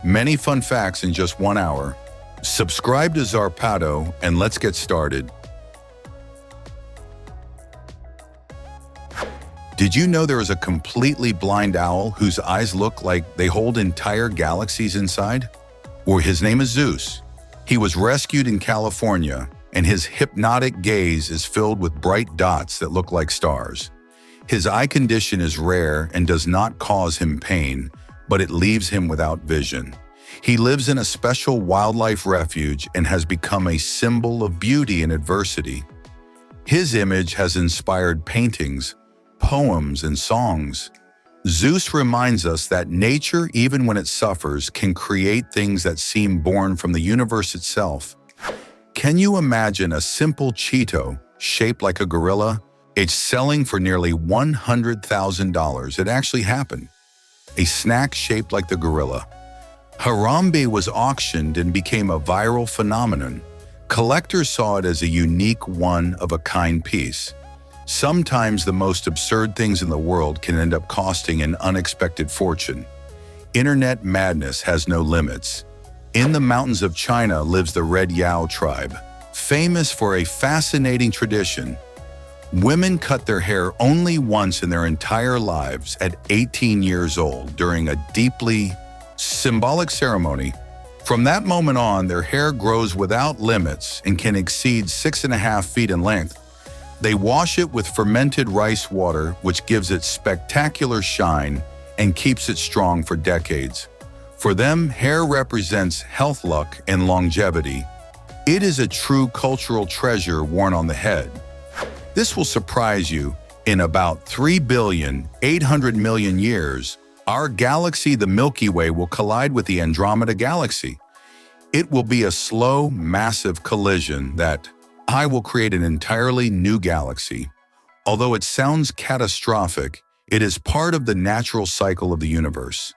Many fun facts in just 1 hour. Subscribe to Zarpado and let's get started. Did you know there is a completely blind owl whose eyes look like they hold entire galaxies inside? Or his name is Zeus. He was rescued in California, and his hypnotic gaze is filled with bright dots that look like stars. His eye condition is rare and does not cause him pain, but it leaves him without vision. He lives in a special wildlife refuge and has become a symbol of beauty in adversity. His image has inspired paintings, poems, and songs. Zeus reminds us that nature, even when it suffers, can create things that seem born from the universe itself. Can you imagine a simple Cheeto shaped like a gorilla? It's selling for nearly $100,000. It actually happened. A snack shaped like the gorilla. Harambe was auctioned and became a viral phenomenon. Collectors saw it as a unique one-of-a-kind piece. Sometimes the most absurd things in the world can end up costing an unexpected fortune. Internet madness has no limits. In the mountains of China lives the Red Yao tribe, famous for a fascinating tradition. Women cut their hair only once in their entire lives at 18 years old during a deeply symbolic ceremony. From that moment on, their hair grows without limits and can exceed 6.5 feet in length. They wash it with fermented rice water, which gives it spectacular shine and keeps it strong for decades. For them, hair represents health, luck, and longevity. It is a true cultural treasure worn on the head. This will surprise you. In about 3,800,000,000 years, our galaxy, the Milky Way, will collide with the Andromeda Galaxy. It will be a slow, massive collision that will create an entirely new galaxy. Although it sounds catastrophic, it is part of the natural cycle of the universe.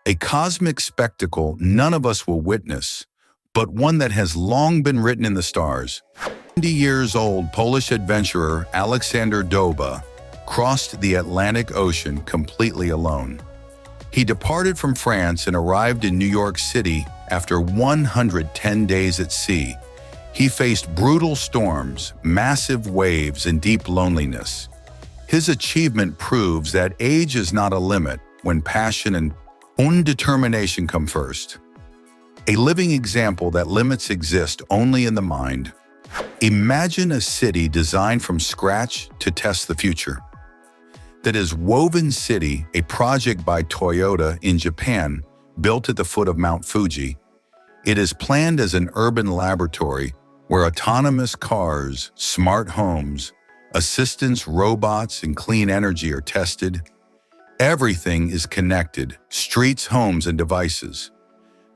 A cosmic spectacle none of us will witness, but one that has long been written in the stars. 70 years old Polish adventurer Aleksander Doba crossed the Atlantic Ocean completely alone. He departed from France and arrived in New York City after 110 days at sea. He faced brutal storms, massive waves, and deep loneliness. His achievement proves that age is not a limit when passion and determination come first. A living example that limits exist only in the mind. Imagine a city designed from scratch to test the future. That is Woven City, a project by Toyota in Japan, built at the foot of Mount Fuji. It is planned as an urban laboratory where autonomous cars, smart homes, assistance robots, and clean energy are tested. Everything is connected, streets, homes, and devices.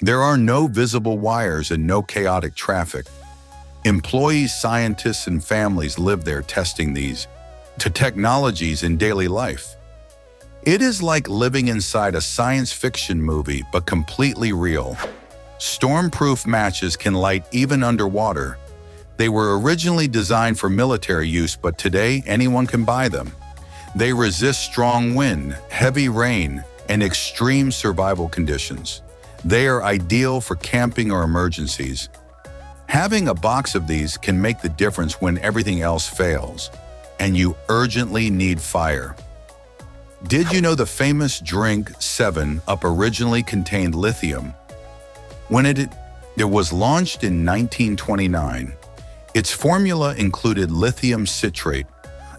There are no visible wires and no chaotic traffic. Employees, scientists, and families live there testing these technologies in daily life. It is like living inside a science fiction movie, but completely real. Storm-proof matches can light even underwater. They were originally designed for military use, but today anyone can buy them. They resist strong wind, heavy rain, and extreme survival conditions. They are ideal for camping or emergencies. Having a box of these can make the difference when everything else fails, and you urgently need fire. Did you know the famous drink 7-Up originally contained lithium? When it was launched in 1929, its formula included lithium citrate,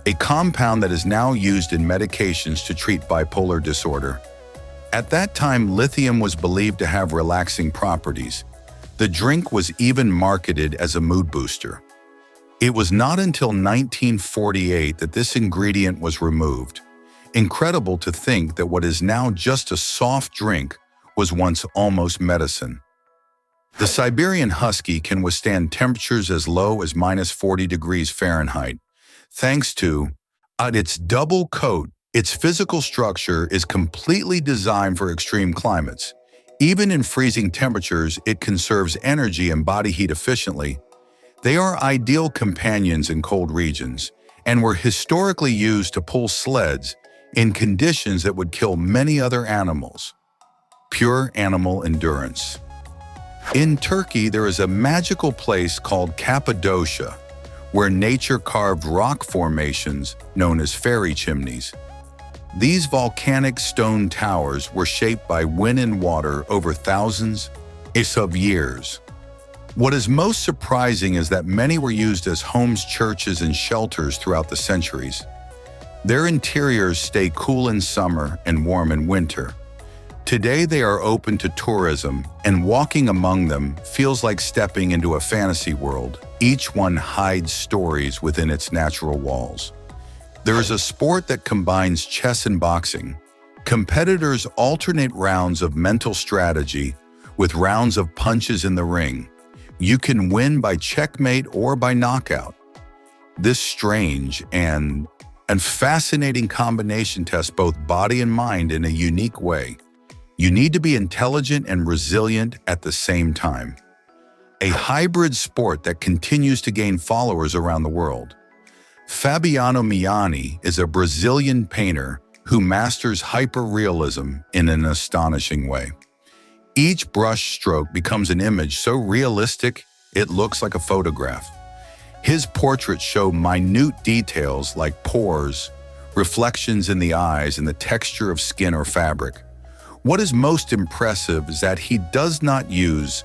a compound that is now used in medications to treat bipolar disorder. At that time, lithium was believed to have relaxing properties. The drink was even marketed as a mood booster. It was not until 1948 that this ingredient was removed. Incredible to think that what is now just a soft drink was once almost medicine. The Siberian Husky can withstand temperatures as low as -40 degrees Fahrenheit. Thanks to its double coat, its physical structure is completely designed for extreme climates. Even in freezing temperatures, it conserves energy and body heat efficiently. They are ideal companions in cold regions and were historically used to pull sleds in conditions that would kill many other animals. pure animal endurance. In Turkey, there is a magical place called Cappadocia, where nature carved rock formations known as fairy chimneys. These volcanic stone towers were shaped by wind and water over thousands of years. What is most surprising is that many were used as homes, churches, and shelters throughout the centuries. Their interiors stay cool in summer and warm in winter. Today they are open to tourism, and walking among them feels like stepping into a fantasy world. Each one hides stories within its natural walls. There is a sport that combines chess and boxing. Competitors alternate rounds of mental strategy with rounds of punches in the ring. You can win by checkmate or by knockout. This strange and fascinating combination tests both body and mind in a unique way. You need to be intelligent and resilient at the same time. A hybrid sport that continues to gain followers around the world. Fabiano Miani is a Brazilian painter who masters hyperrealism in an astonishing way. Each brush stroke becomes an image so realistic it looks like a photograph. His portraits show minute details like pores, reflections in the eyes, and the texture of skin or fabric. What is most impressive is that he does not use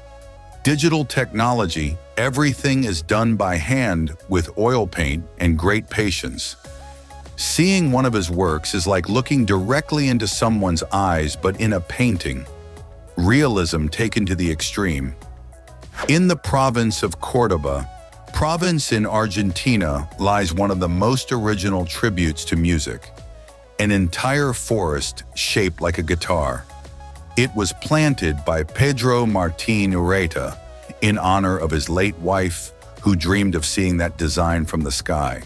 digital technology. Everything is done by hand with oil paint and great patience. Seeing one of his works is like looking directly into someone's eyes, but in a painting. Realism taken to the extreme. In the province of Córdoba, province in Argentina, lies one of the most original tributes to music. An entire forest shaped like a guitar. It was planted by Pedro Martín Ureta in honor of his late wife, who dreamed of seeing that design from the sky.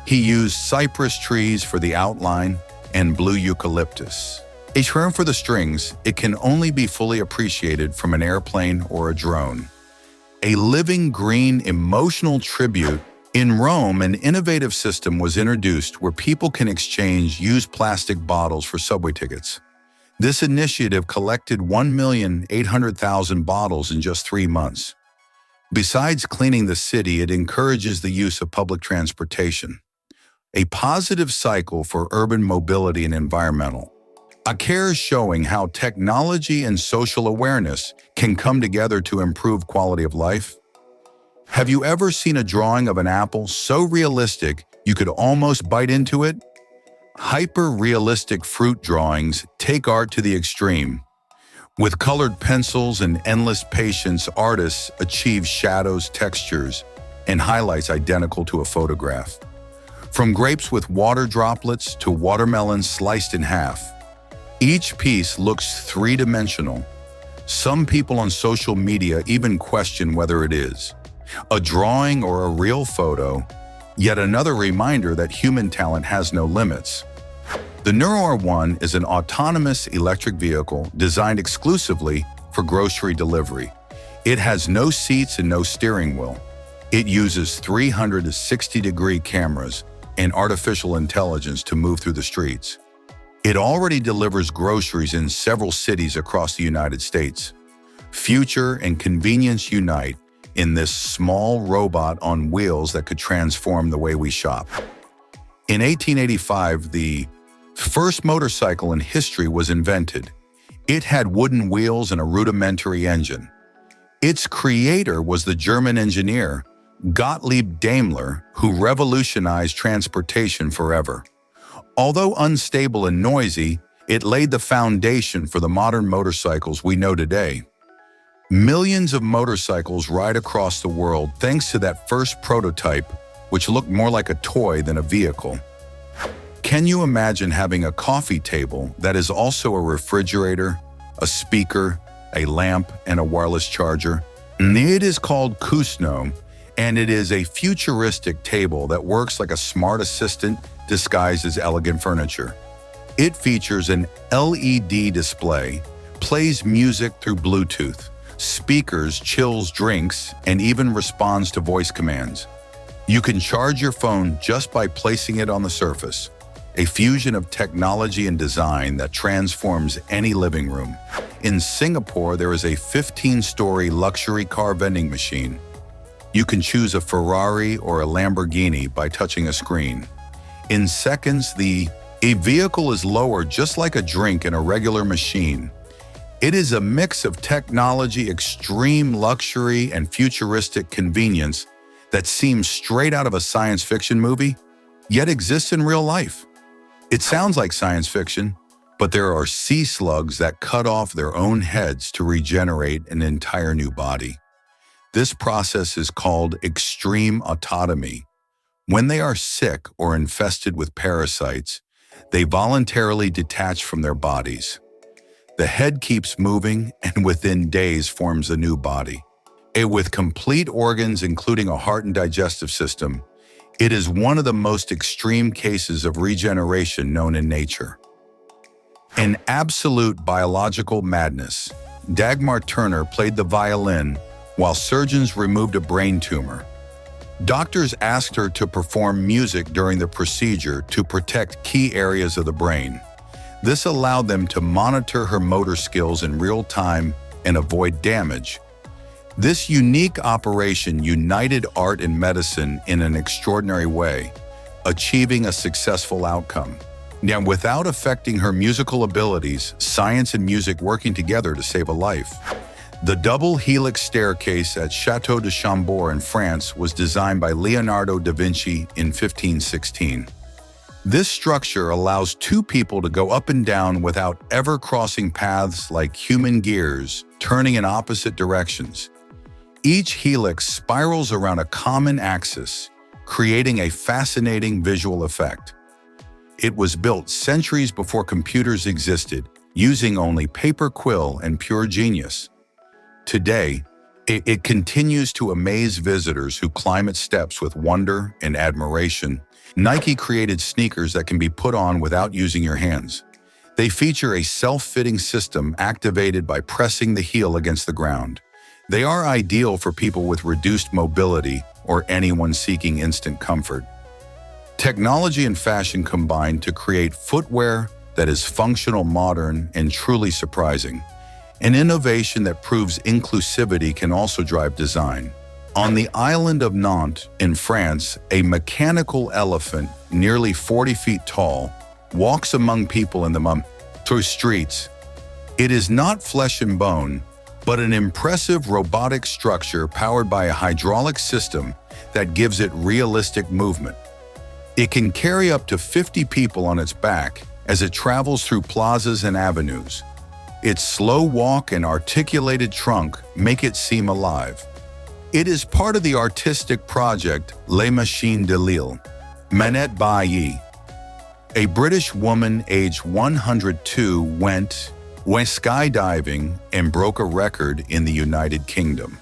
He used cypress trees for the outline and blue eucalyptus. A term for the strings, it can only be fully appreciated from an airplane or a drone. A living green emotional tribute. In Rome, an innovative system was introduced where people can exchange used plastic bottles for subway tickets. This initiative collected 1,800,000 bottles in just 3 months. Besides cleaning the city, it encourages the use of public transportation. A positive cycle for urban mobility and environmental. A care showing how technology and social awareness can come together to improve quality of life. Have you ever seen a drawing of an apple so realistic you could almost bite into it? Hyper-realistic fruit drawings take art to the extreme. With colored pencils and endless patience, artists achieve shadows, textures, and highlights identical to a photograph. From grapes with water droplets to watermelons sliced in half. Each piece looks three-dimensional. Some people on social media even question whether it is a drawing or a real photo, yet another reminder that human talent has no limits. The Neuro R1 is an autonomous electric vehicle designed exclusively for grocery delivery. It has no seats and no steering wheel. It uses 360-degree cameras and artificial intelligence to move through the streets. It already delivers groceries in several cities across the United States. Future and convenience unite in this small robot on wheels that could transform the way we shop. In 1885, the first motorcycle in history was invented. It had wooden wheels and a rudimentary engine. Its creator was the German engineer Gottlieb Daimler, who revolutionized transportation forever. Although unstable and noisy, it laid the foundation for the modern motorcycles we know today. Millions of motorcycles ride across the world thanks to that first prototype, which looked more like a toy than a vehicle. Can you imagine having a coffee table that is also a refrigerator, a speaker, a lamp, and a wireless charger? It is called Kusno, and it is a futuristic table that works like a smart assistant disguised as elegant furniture. It features an LED display, plays music through Bluetooth, speakers, chills drinks, and even responds to voice commands. You can charge your phone just by placing it on the surface. a fusion of technology and design that transforms any living room. In Singapore, there is a 15-story luxury car vending machine. You can choose a Ferrari or a Lamborghini by touching a screen. In seconds, a vehicle is lowered just like a drink in a regular machine. It is a mix of technology, extreme luxury, and futuristic convenience that seems straight out of a science fiction movie, yet exists in real life. It sounds like science fiction, but there are sea slugs that cut off their own heads to regenerate an entire new body. This process is called extreme autotomy. When they are sick or infested with parasites, they voluntarily detach from their bodies. The head keeps moving and within days forms a new body. With complete organs, including a heart and digestive system, it is one of the most extreme cases of regeneration known in nature. In absolute biological madness, Dagmar Turner played the violin while surgeons removed a brain tumor. Doctors asked her to perform music during the procedure to protect key areas of the brain. This allowed them to monitor her motor skills in real time and avoid damage. This unique operation united art and medicine in an extraordinary way, achieving a successful outcome. Now, without affecting her musical abilities, science and music working together to save a life. The double helix staircase at Château de Chambord in France was designed by Leonardo da Vinci in 1516. This structure allows two people to go up and down without ever crossing paths like human gears, turning in opposite directions. Each helix spirals around a common axis, creating a fascinating visual effect. It was built centuries before computers existed, using only paper quill and pure genius. Today, it continues to amaze visitors who climb its steps with wonder and admiration. Nike created sneakers that can be put on without using your hands. They feature a self-fitting system activated by pressing the heel against the ground. They are ideal for people with reduced mobility or anyone seeking instant comfort. Technology and fashion combine to create footwear that is functional, modern, and truly surprising. An innovation that proves inclusivity can also drive design. On the island of Nantes in France, a mechanical elephant, nearly 40 feet tall, walks among people in the through streets. It is not flesh and bone, but an impressive robotic structure powered by a hydraulic system that gives it realistic movement. It can carry up to 50 people on its back as it travels through plazas and avenues. Its slow walk and articulated trunk make it seem alive. It is part of the artistic project Les Machines de Lille. Manette Bailly, a British woman aged 102, went skydiving and broke a record in the United Kingdom.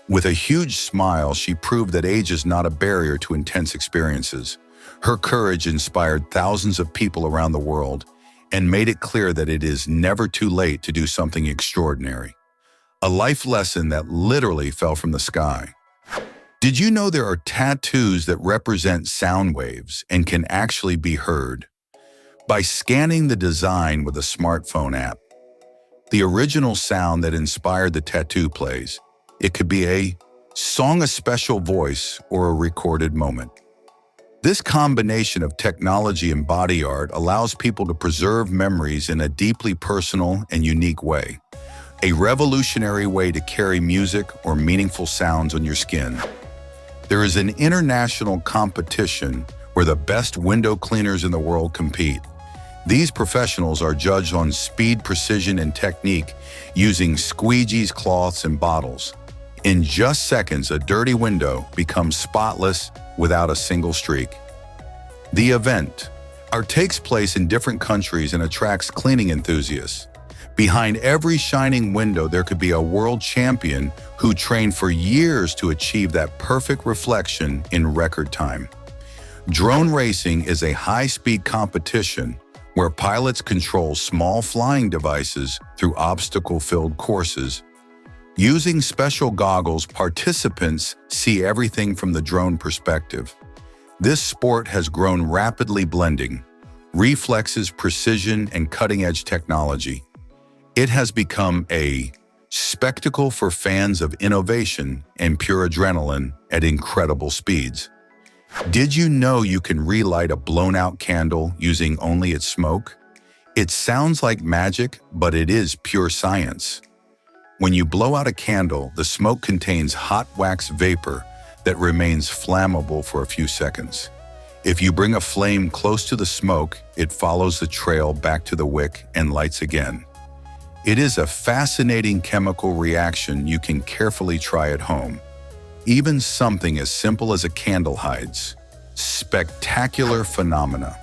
With a huge smile, she proved that age is not a barrier to intense experiences. Her courage inspired thousands of people around the world and made it clear that it is never too late to do something extraordinary. A life lesson that literally fell from the sky. Did you know there are tattoos that represent sound waves and can actually be heard? By scanning the design with a smartphone app, the original sound that inspired the tattoo plays. It could be a song, a special voice, or a recorded moment. This combination of technology and body art allows people to preserve memories in a deeply personal and unique way. A revolutionary way to carry music or meaningful sounds on your skin. There is an international competition where the best window cleaners in the world compete. These professionals are judged on speed, precision, and technique using squeegees, cloths, and bottles. In just seconds, a dirty window becomes spotless without a single streak. The event takes place in different countries and attracts cleaning enthusiasts. Behind every shining window, there could be a world champion who trained for years to achieve that perfect reflection in record time. Drone racing is a high-speed competition where pilots control small flying devices through obstacle-filled courses. Using special goggles, participants see everything from the drone perspective. This sport has grown rapidly, blending reflexes, precision, and cutting-edge technology. It has become a spectacle for fans of innovation and pure adrenaline at incredible speeds. Did you know you can relight a blown-out candle using only its smoke? It sounds like magic, but it is pure science. When you blow out a candle, the smoke contains hot wax vapor that remains flammable for a few seconds. If you bring a flame close to the smoke, it follows the trail back to the wick and lights again. It is a fascinating chemical reaction you can carefully try at home. Even something as simple as a candle hides spectacular phenomena.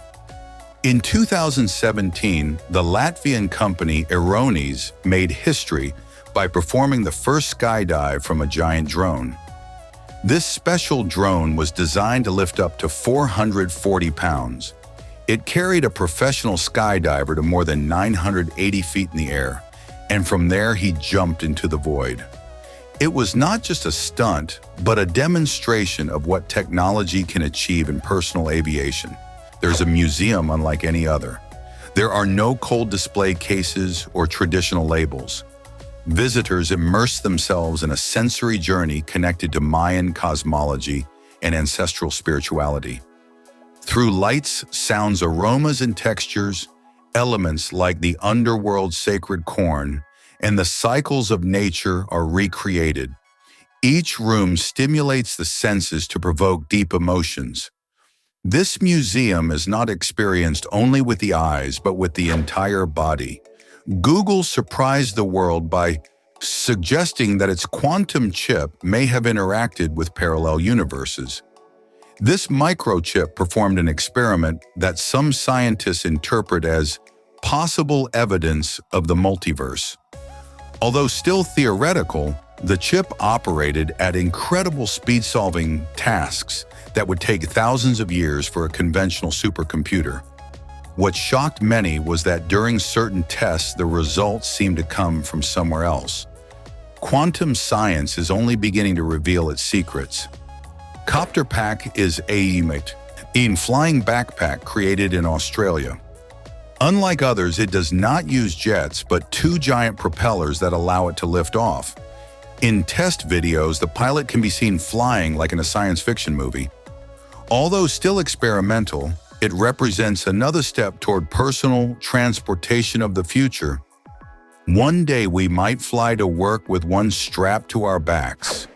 In 2017, the Latvian company Aeronis made history by performing the first skydive from a giant drone. This special drone was designed to lift up to 440 pounds. It carried a professional skydiver to more than 980 feet in the air, and from there he jumped into the void. It was not just a stunt, but a demonstration of what technology can achieve in personal aviation. There's a museum unlike any other. There are no cold display cases or traditional labels. Visitors immerse themselves in a sensory journey connected to Mayan cosmology and ancestral spirituality. Through lights, sounds, aromas, and textures, elements like the underworld's sacred corn and the cycles of nature are recreated. Each room stimulates the senses to provoke deep emotions. This museum is not experienced only with the eyes, but with the entire body. Google surprised the world by suggesting that its quantum chip may have interacted with parallel universes. This microchip performed an experiment that some scientists interpret as possible evidence of the multiverse. Although still theoretical, the chip operated at incredible speed, solving tasks that would take thousands of years for a conventional supercomputer. What shocked many was that during certain tests, the results seemed to come from somewhere else. Quantum science is only beginning to reveal its secrets. Copter Pack is a flying backpack created in Australia. Unlike others, it does not use jets, but two giant propellers that allow it to lift off. In test videos, the pilot can be seen flying like in a science fiction movie. Although still experimental, it represents another step toward personal transportation of the future. One day we might fly to work with one strapped to our backs.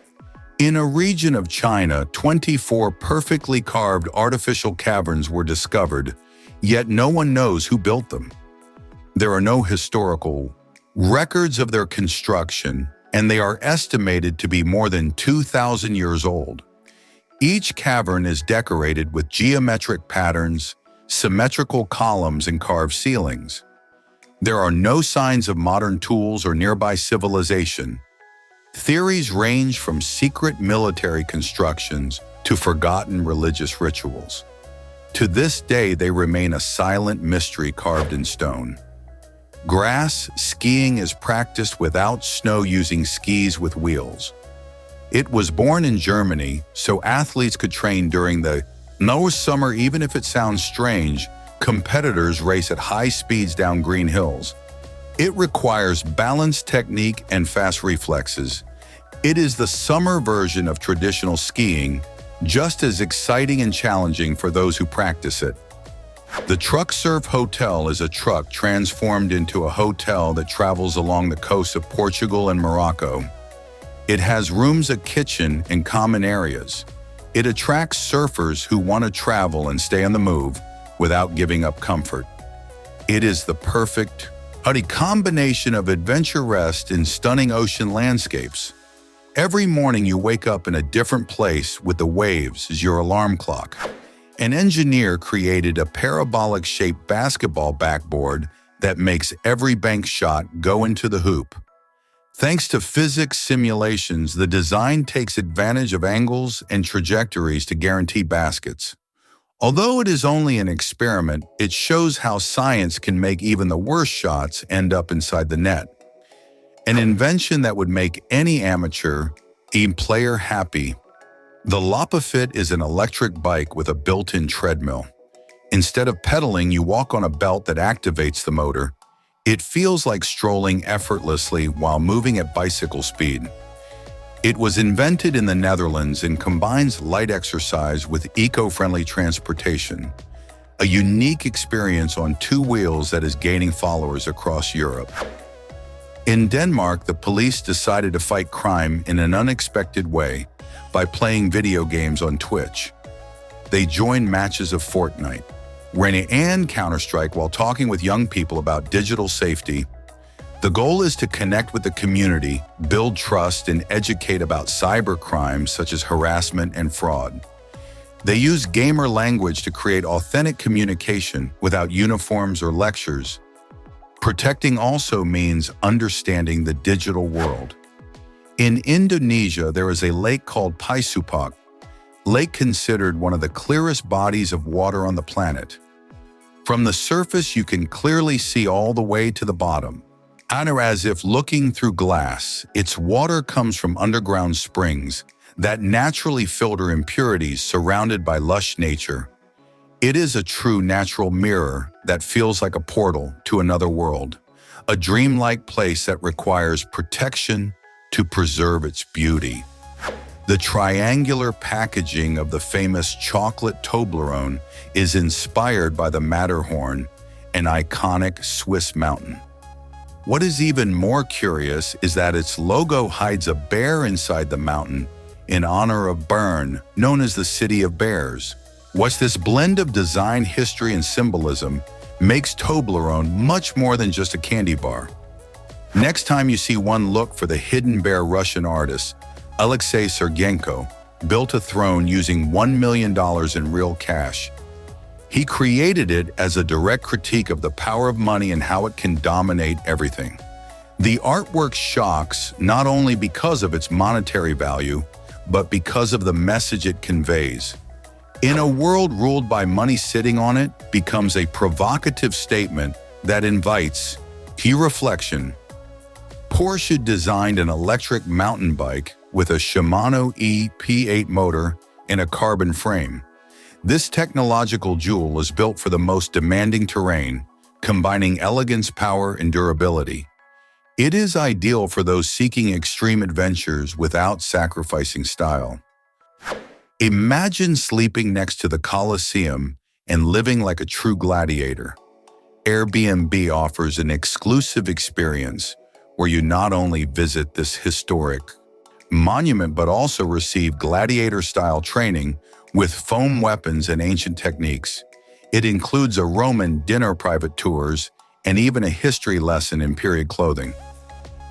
In a region of China, 24 perfectly carved artificial caverns were discovered, yet no one knows who built them. There are no historical records of their construction, and they are estimated to be more than 2,000 years old. Each cavern is decorated with geometric patterns, symmetrical columns, and carved ceilings. There are no signs of modern tools or nearby civilization. Theories range from secret military constructions to forgotten religious rituals. To this day, they remain a silent mystery carved in stone. Grass skiing is practiced without snow using skis with wheels. It was born in Germany, so athletes could train during the summer. Even if it sounds strange, competitors race at high speeds down green hills. It requires balanced technique and fast reflexes. It is the summer version of traditional skiing, just as exciting and challenging for those who practice it. The Truck Surf Hotel is a truck transformed into a hotel that travels along the coast of Portugal and Morocco. It has rooms, a kitchen, and common areas. It attracts surfers who want to travel and stay on the move without giving up comfort. It is the perfect combination of adventure, rest, and stunning ocean landscapes. Every morning you wake up in a different place with the waves as your alarm clock. An engineer created a parabolic-shaped basketball backboard that makes every bank shot go into the hoop. Thanks to physics simulations, the design takes advantage of angles and trajectories to guarantee baskets. Although it is only an experiment, it shows how science can make even the worst shots end up inside the net. An invention that would make any amateur player happy. The Lopafit is an electric bike with a built-in treadmill. Instead of pedaling, you walk on a belt that activates the motor. It feels like strolling effortlessly while moving at bicycle speed. It was invented in the Netherlands and combines light exercise with eco-friendly transportation, a unique experience on two wheels that is gaining followers across Europe. In Denmark, the police decided to fight crime in an unexpected way by playing video games on Twitch. They joined matches of Fortnite, Reign and Counter-Strike while talking with young people about digital safety. The goal is to connect with the community, build trust, and educate about cyber crimes such as harassment and fraud. They use gamer language to create authentic communication without uniforms or lectures. Protecting also means understanding the digital world. In Indonesia, there is a lake called Paisupak, lake considered one of the clearest bodies of water on the planet. From the surface, you can clearly see all the way to the bottom. As if looking through glass, its water comes from underground springs that naturally filter impurities surrounded by lush nature. It is a true natural mirror that feels like a portal to another world, a dreamlike place that requires protection to preserve its beauty. The triangular packaging of the famous chocolate Toblerone is inspired by the Matterhorn, an iconic Swiss mountain. What is even more curious is that its logo hides a bear inside the mountain in honor of Bern, known as the City of Bears. What's this blend of design, history, and symbolism makes Toblerone much more than just a candy bar. Next time you see one, look for the hidden bear. Russian artist Alexei Sergenko built a throne using $1 million in real cash. He created it as a direct critique of the power of money and how it can dominate everything. The artwork shocks not only because of its monetary value, but because of the message it conveys. In a world ruled by money, sitting on it becomes a provocative statement that invites reflection. Porsche designed an electric mountain bike with a Shimano EP8 motor and a carbon frame. This technological jewel is built for the most demanding terrain, combining elegance, power, and durability. It is ideal for those seeking extreme adventures without sacrificing style. Imagine sleeping next to the Colosseum and living like a true gladiator. Airbnb offers an exclusive experience where you not only visit this historic monument but also receive gladiator-style training with foam weapons and ancient techniques. It includes a Roman dinner, private tours, and even a history lesson in period clothing.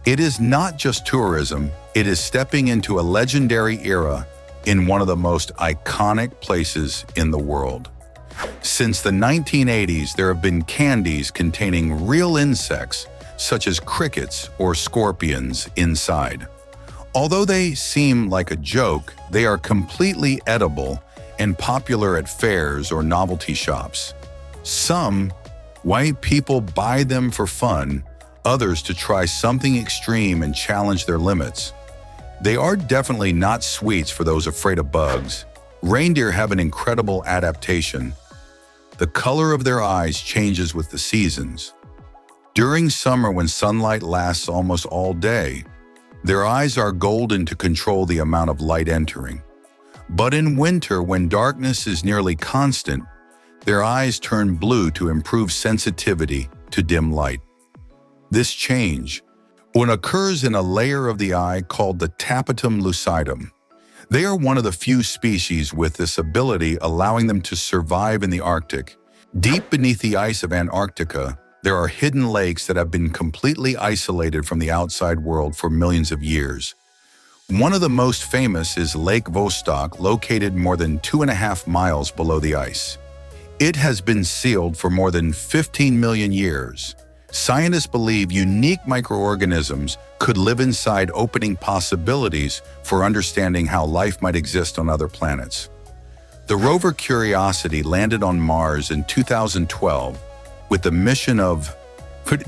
It is not just tourism, it is stepping into a legendary era in one of the most iconic places in the world. Since the 1980s, there have been candies containing real insects, such as crickets or scorpions, inside. Although they seem like a joke, they are completely edible and popular at fairs or novelty shops. Some white people buy them for fun, others to try something extreme and challenge their limits. They are definitely not sweets for those afraid of bugs. Reindeer have an incredible adaptation. The color of their eyes changes with the seasons. During summer, when sunlight lasts almost all day, their eyes are golden to control the amount of light entering. But in winter, when darkness is nearly constant, their eyes turn blue to improve sensitivity to dim light. This change occurs in a layer of the eye called the tapetum lucidum. They are one of the few species with this ability, allowing them to survive in the Arctic. Deep beneath the ice of Antarctica, there are hidden lakes that have been completely isolated from the outside world for millions of years. One of the most famous is Lake Vostok, located more than 2.5 miles below the ice. It has been sealed for more than 15 million years. Scientists believe unique microorganisms could live inside, opening possibilities for understanding how life might exist on other planets. The rover Curiosity landed on Mars in 2012 with the mission of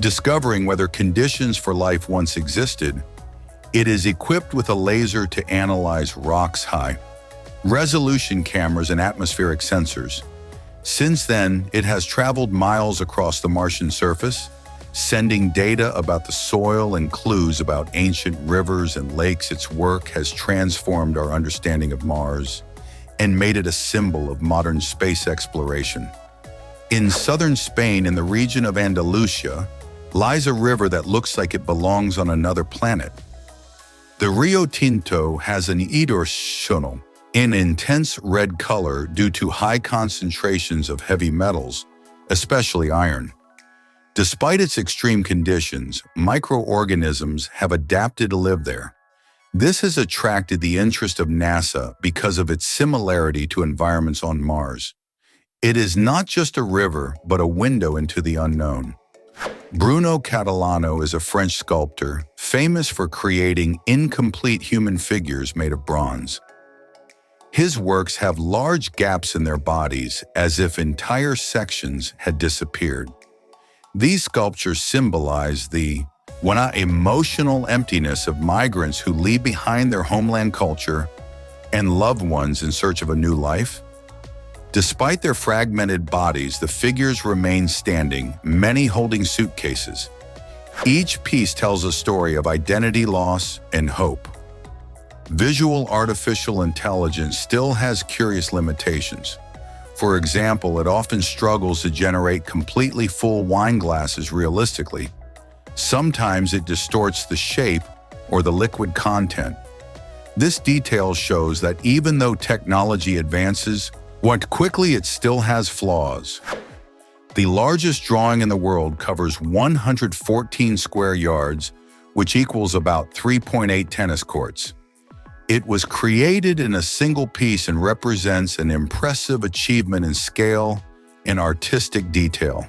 discovering whether conditions for life once existed. It is equipped with a laser to analyze rocks, high-resolution cameras, and atmospheric sensors. Since then, it has traveled miles across the Martian surface, sending data about the soil and clues about ancient rivers and lakes. Its work has transformed our understanding of Mars and made it a symbol of modern space exploration. In southern Spain, in the region of Andalusia, lies a river that looks like it belongs on another planet. The Rio Tinto has an hidroxonal, an intense red color due to high concentrations of heavy metals, especially iron. Despite its extreme conditions, microorganisms have adapted to live there. This has attracted the interest of NASA because of its similarity to environments on Mars. It is not just a river, but a window into the unknown. Bruno Catalano is a French sculptor, famous for creating incomplete human figures made of bronze. His works have large gaps in their bodies, as if entire sections had disappeared. These sculptures symbolize the emotional emptiness of migrants who leave behind their homeland culture and loved ones in search of a new life. Despite their fragmented bodies, the figures remain standing, many holding suitcases. Each piece tells a story of identity loss and hope. Visual artificial intelligence still has curious limitations. For example, it often struggles to generate completely full wine glasses realistically. Sometimes it distorts the shape or the liquid content. This detail shows that even though technology advances, quickly it still has flaws. The largest drawing in the world covers 114 square yards, which equals about 3.8 tennis courts. It was created in a single piece and represents an impressive achievement in scale and artistic detail.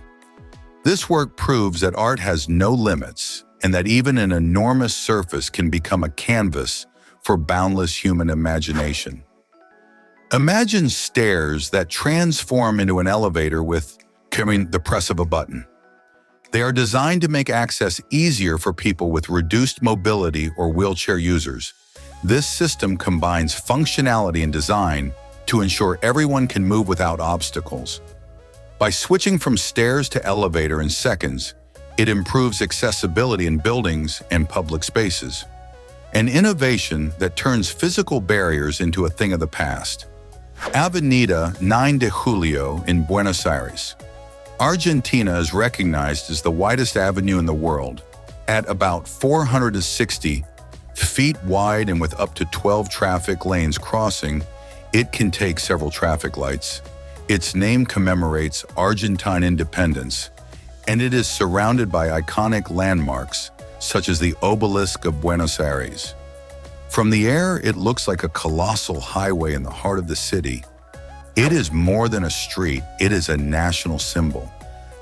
This work proves that art has no limits and that even an enormous surface can become a canvas for boundless human imagination. Imagine stairs that transform into an elevator with the press of a button. They are designed to make access easier for people with reduced mobility or wheelchair users. This system combines functionality and design to ensure everyone can move without obstacles. By switching from stairs to elevator in seconds, it improves accessibility in buildings and public spaces. An innovation that turns physical barriers into a thing of the past. Avenida 9 de Julio in Buenos Aires, Argentina is recognized as the widest avenue in the world. At about 460 feet wide and with up to 12 traffic lanes crossing, it can take several traffic lights. Its name commemorates Argentine independence, and it is surrounded by iconic landmarks such as the Obelisk of Buenos Aires. From the air, it looks like a colossal highway in the heart of the city. It is more than a street, it is a national symbol.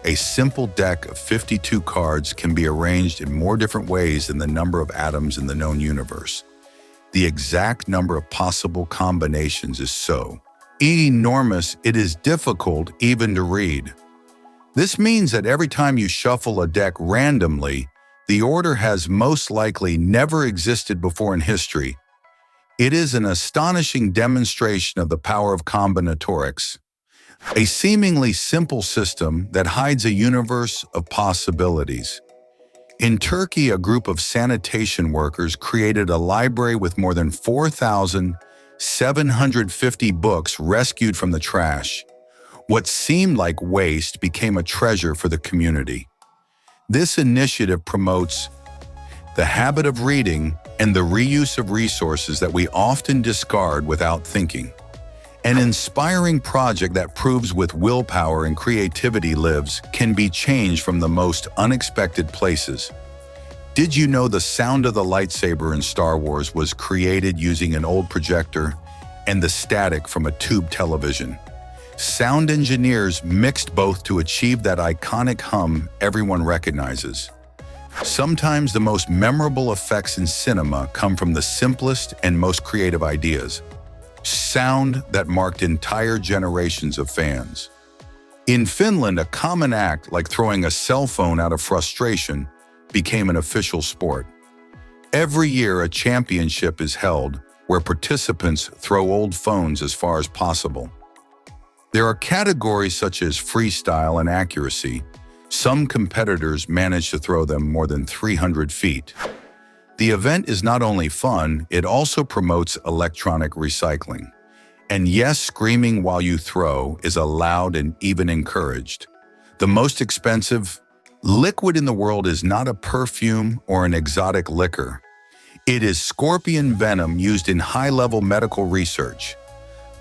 A simple deck of 52 cards can be arranged in more different ways than the number of atoms in the known universe. The exact number of possible combinations is so enormous it is difficult even to read. This means that every time you shuffle a deck randomly, the order has most likely never existed before in history. It is an astonishing demonstration of the power of combinatorics, a seemingly simple system that hides a universe of possibilities. In Turkey, a group of sanitation workers created a library with more than 4,750 books rescued from the trash. What seemed like waste became a treasure for the community. This initiative promotes the habit of reading and the reuse of resources that we often discard without thinking. An inspiring project that proves with willpower and creativity lives can be changed from the most unexpected places. Did you know the sound of the lightsaber in Star Wars was created using an old projector and the static from a tube television? Sound engineers mixed both to achieve that iconic hum everyone recognizes. Sometimes the most memorable effects in cinema come from the simplest and most creative ideas. Sound that marked entire generations of fans. In Finland, a common act like throwing a cell phone out of frustration became an official sport. Every year, a championship is held where participants throw old phones as far as possible. There are categories such as freestyle and accuracy. Some competitors manage to throw them more than 300 feet. The event is not only fun, it also promotes electronic recycling. And yes, screaming while you throw is allowed and even encouraged. The most expensive liquid in the world is not a perfume or an exotic liquor. It is scorpion venom used in high-level medical research.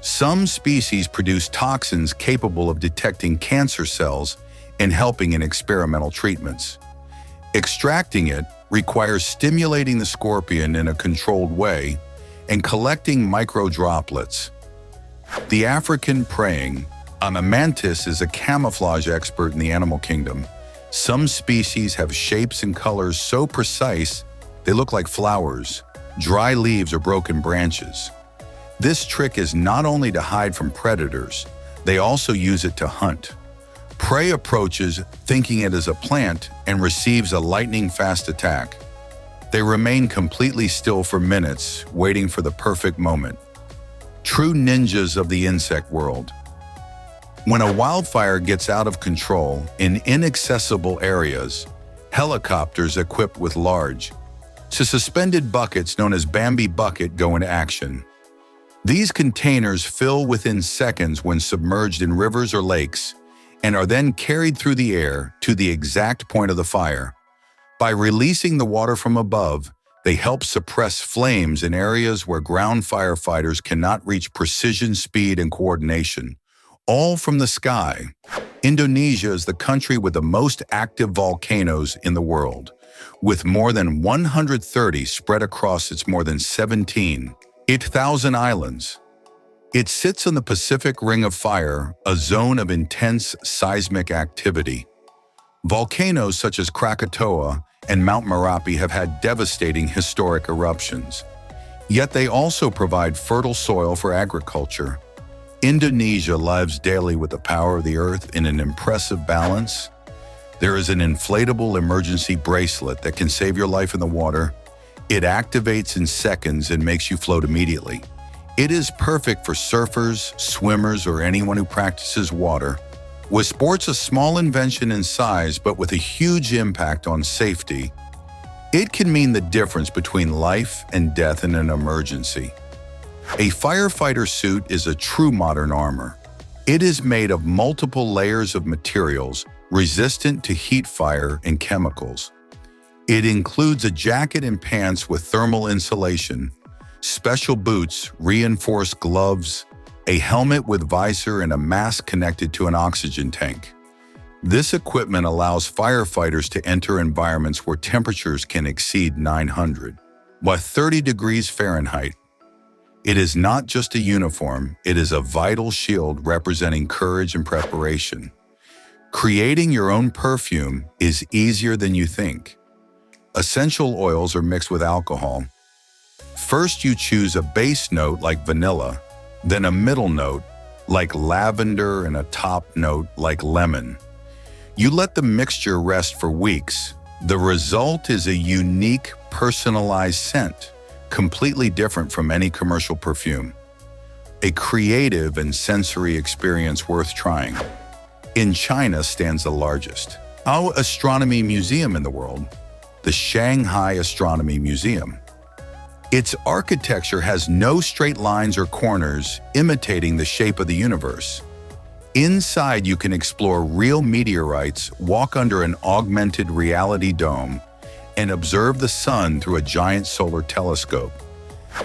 Some species produce toxins capable of detecting cancer cells and helping in experimental treatments. Extracting it requires stimulating the scorpion in a controlled way and collecting microdroplets. The African praying mantis is a camouflage expert in the animal kingdom. Some species have shapes and colors so precise they look like flowers, dry leaves, or broken branches. This trick is not only to hide from predators, they also use it to hunt. Prey approaches thinking it is a plant and receives a lightning-fast attack. They remain completely still for minutes, waiting for the perfect moment. True ninjas of the insect world. When a wildfire gets out of control in inaccessible areas, helicopters equipped with large, suspended buckets known as Bambi bucket go into action. These containers fill within seconds when submerged in rivers or lakes and are then carried through the air to the exact point of the fire. By releasing the water from above, they help suppress flames in areas where ground firefighters cannot reach precision, speed, and coordination, all from the sky. Indonesia is the country with the most active volcanoes in the world, with more than 130 spread across its more than 17,000 islands. It sits on the Pacific Ring of Fire, a zone of intense seismic activity. Volcanoes such as Krakatoa and Mount Merapi have had devastating historic eruptions. Yet they also provide fertile soil for agriculture. Indonesia lives daily with the power of the earth in an impressive balance. There is an inflatable emergency bracelet that can save your life in the water. It activates in seconds and makes you float immediately. It is perfect for surfers, swimmers, or anyone who practices water. With sports a small invention in size but with a huge impact on safety, it can mean the difference between life and death in an emergency. A firefighter suit is a true modern armor. It is made of multiple layers of materials resistant to heat, fire, and chemicals. It includes a jacket and pants with thermal insulation, special boots, reinforced gloves, a helmet with visor, and a mask connected to an oxygen tank. This equipment allows firefighters to enter environments where temperatures can exceed 930 degrees Fahrenheit. It is not just a uniform, it is a vital shield representing courage and preparation. Creating your own perfume is easier than you think. Essential oils are mixed with alcohol. First, you choose a base note like vanilla, then a middle note like lavender, and a top note like lemon. You let the mixture rest for weeks. The result is a unique, personalized scent, completely different from any commercial perfume. A creative and sensory experience worth trying. In China stands the largest astronomy museum in the world, the Shanghai Astronomy Museum. Its architecture has no straight lines or corners, imitating the shape of the universe. Inside, you can explore real meteorites, walk under an augmented reality dome, and observe the sun through a giant solar telescope.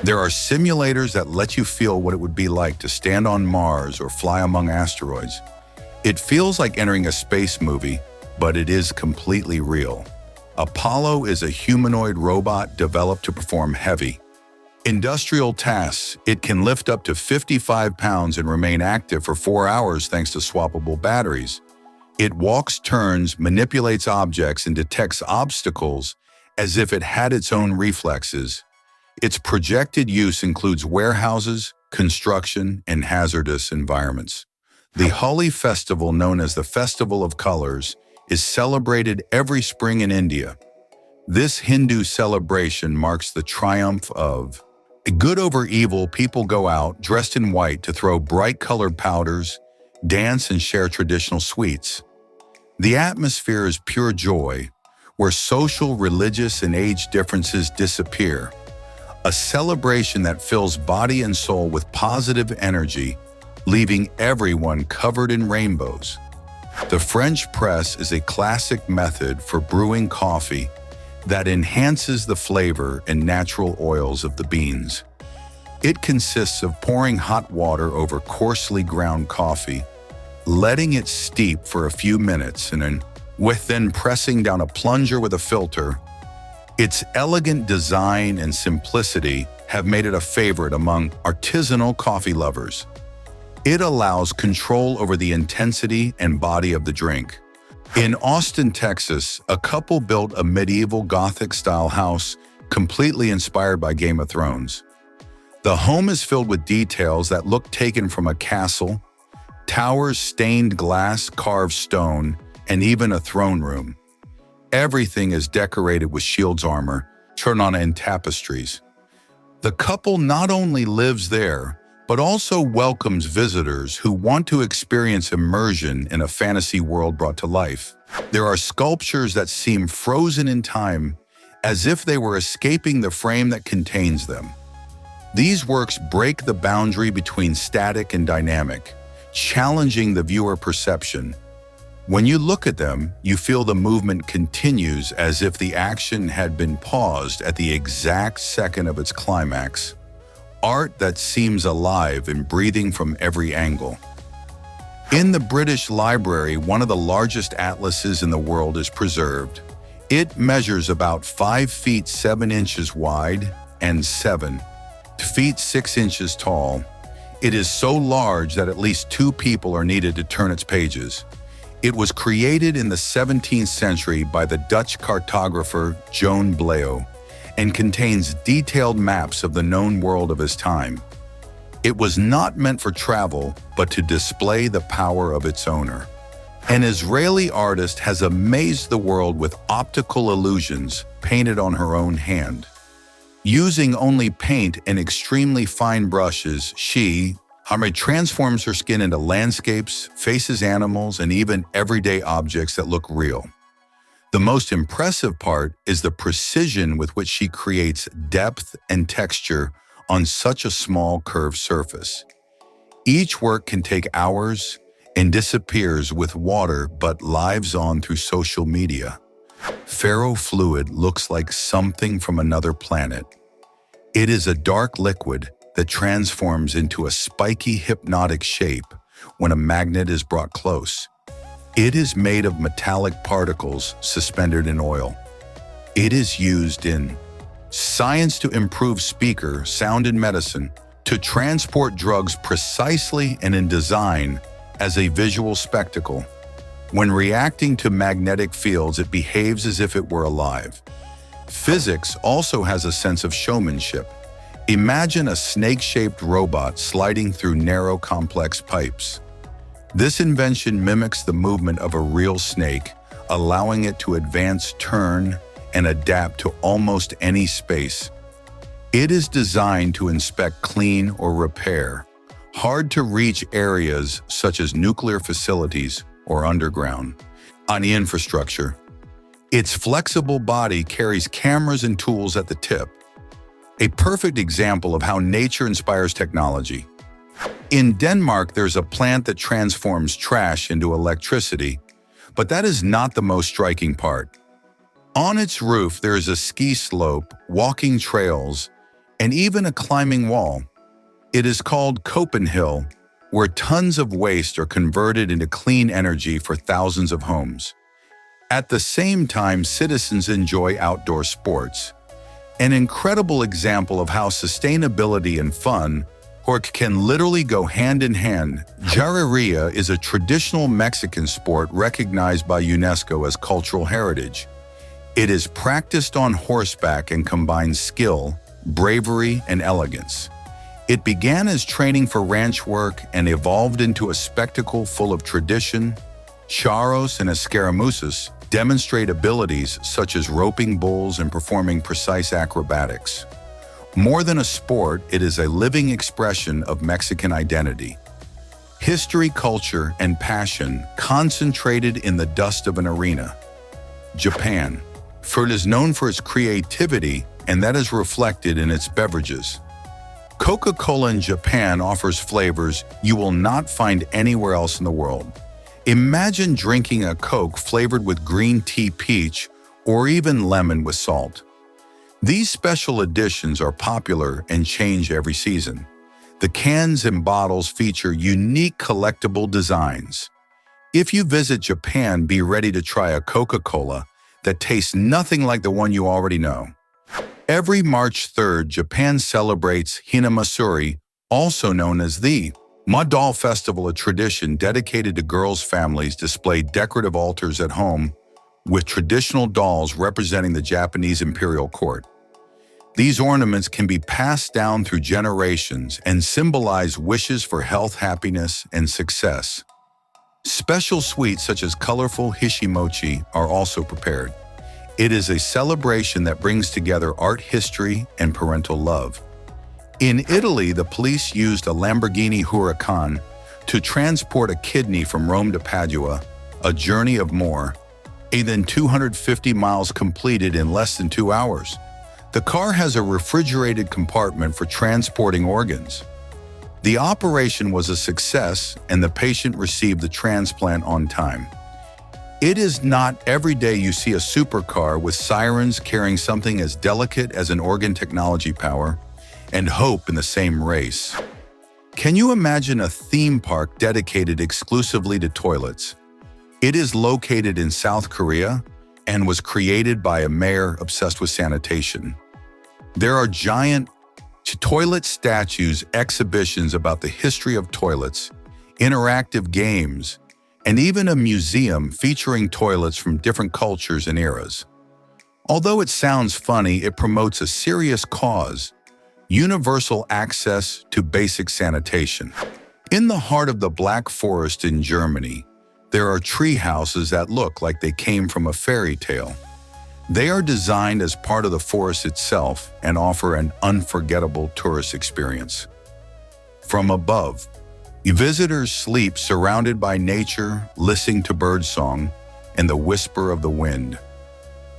There are simulators that let you feel what it would be like to stand on Mars or fly among asteroids. It feels like entering a space movie, but it is completely real. Apollo is a humanoid robot developed to perform heavy industrial tasks. It can lift up to 55 pounds and remain active for 4 hours thanks to swappable batteries. It walks, turns, manipulates objects, and detects obstacles as if it had its own reflexes. Its projected use includes warehouses, construction, and hazardous environments. The Holi festival, known as the Festival of Colors, is celebrated every spring in India. This Hindu celebration marks the triumph of good over evil. People go out dressed in white to throw bright colored powders, dance, and share traditional sweets. The atmosphere is pure joy, where social, religious, and age differences disappear. A celebration that fills body and soul with positive energy, leaving everyone covered in rainbows. The French press is a classic method for brewing coffee that enhances the flavor and natural oils of the beans. It consists of pouring hot water over coarsely ground coffee, letting it steep for a few minutes, and then pressing down a plunger with a filter. Its elegant design and simplicity have made it a favorite among artisanal coffee lovers. It allows control over the intensity and body of the drink. In Austin, Texas, a couple built a medieval Gothic-style house completely inspired by Game of Thrones. The home is filled with details that look taken from a castle, towers, stained glass, carved stone, and even a throne room. Everything is decorated with shields armor, Chernana, and tapestries. The couple not only lives there, but also welcomes visitors who want to experience immersion in a fantasy world brought to life. There are sculptures that seem frozen in time, as if they were escaping the frame that contains them. These works break the boundary between static and dynamic, challenging the viewer perception. When you look at them, you feel the movement continues as if the action had been paused at the exact second of its climax. Art that seems alive and breathing from every angle. In the British Library, one of the largest atlases in the world is preserved. It measures about 5 feet 7 inches wide and 7 feet 6 inches tall. It is so large that at least 2 people are needed to turn its pages. It was created in the 17th century by the Dutch cartographer Joan Bleo and contains detailed maps of the known world of his time. It was not meant for travel, but to display the power of its owner. An Israeli artist has amazed the world with optical illusions painted on her own hand. Using only paint and extremely fine brushes, she transforms her skin into landscapes, faces, animals, and even everyday objects that look real. The most impressive part is the precision with which she creates depth and texture on such a small curved surface. Each work can take hours and disappears with water but lives on through social media. Ferrofluid looks like something from another planet. It is a dark liquid that transforms into a spiky, hypnotic shape when a magnet is brought close. It is made of metallic particles suspended in oil. It is used in science to improve speaker, sound, and medicine, to transport drugs precisely, and in design as a visual spectacle. When reacting to magnetic fields, it behaves as if it were alive. Physics also has a sense of showmanship. Imagine a snake-shaped robot sliding through narrow, complex pipes. This invention mimics the movement of a real snake, allowing it to advance, turn, and adapt to almost any space. It is designed to inspect, clean, or repair hard-to-reach areas such as nuclear facilities or underground. On the infrastructure, its flexible body carries cameras and tools at the tip. A perfect example of how nature inspires technology. In Denmark, there's a plant that transforms trash into electricity, but that is not the most striking part. On its roof, there is a ski slope, walking trails, and even a climbing wall. It is called Copenhill, where tons of waste are converted into clean energy for thousands of homes. At the same time, citizens enjoy outdoor sports. An incredible example of how sustainability and fun can literally go hand in hand. Jarreria is a traditional Mexican sport recognized by UNESCO as cultural heritage. It is practiced on horseback and combines skill, bravery, and elegance. It began as training for ranch work and evolved into a spectacle full of tradition. Charros and escaramuzas demonstrate abilities such as roping bulls and performing precise acrobatics. More than a sport, it is a living expression of Mexican identity. History, culture, and passion concentrated in the dust of an arena. Japan. For it is known for its creativity, and that is reflected in its beverages. Coca-Cola in Japan offers flavors you will not find anywhere else in the world. Imagine drinking a Coke flavored with green tea peach or even lemon with salt. These special editions are popular and change every season. The cans and bottles feature unique collectible designs. If you visit Japan, be ready to try a Coca-Cola that tastes nothing like the one you already know. Every March 3rd, Japan celebrates Hinamatsuri, also known as the Mud-Doll Festival, a tradition dedicated to girls' families display decorative altars at home with traditional dolls representing the Japanese imperial court. These ornaments can be passed down through generations and symbolize wishes for health, happiness, and success. Special sweets such as colorful hishimochi are also prepared. It is a celebration that brings together art history and parental love. In Italy, the police used a Lamborghini Huracan to transport a kidney from Rome to Padua, a journey of more than 250 miles completed in less than 2 hours. The car has a refrigerated compartment for transporting organs. The operation was a success and the patient received the transplant on time. It is not every day you see a supercar with sirens carrying something as delicate as an organ technology power and hope in the same race. Can you imagine a theme park dedicated exclusively to toilets? It is located in South Korea and was created by a mayor obsessed with sanitation. There are giant toilet statues, exhibitions about the history of toilets, interactive games, and even a museum featuring toilets from different cultures and eras. Although it sounds funny, it promotes a serious cause: universal access to basic sanitation. In the heart of the Black Forest in Germany, there are tree houses that look like they came from a fairy tale. They are designed as part of the forest itself and offer an unforgettable tourist experience. From above, visitors sleep surrounded by nature, listening to birdsong and the whisper of the wind.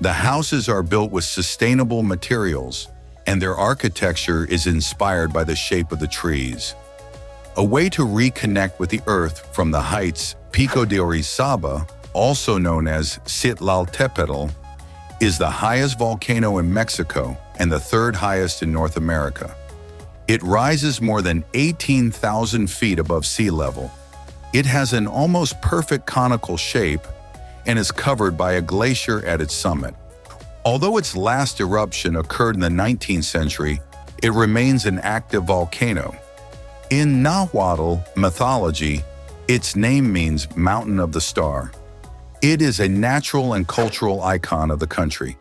The houses are built with sustainable materials, and their architecture is inspired by the shape of the trees. A way to reconnect with the earth from the heights, Pico de Orizaba, also known as Citlaltépetl, is the highest volcano in Mexico and the third highest in North America. It rises more than 18,000 feet above sea level. It has an almost perfect conical shape and is covered by a glacier at its summit. Although its last eruption occurred in the 19th century, it remains an active volcano. In Nahuatl mythology, its name means Mountain of the Star. It is a natural and cultural icon of the country.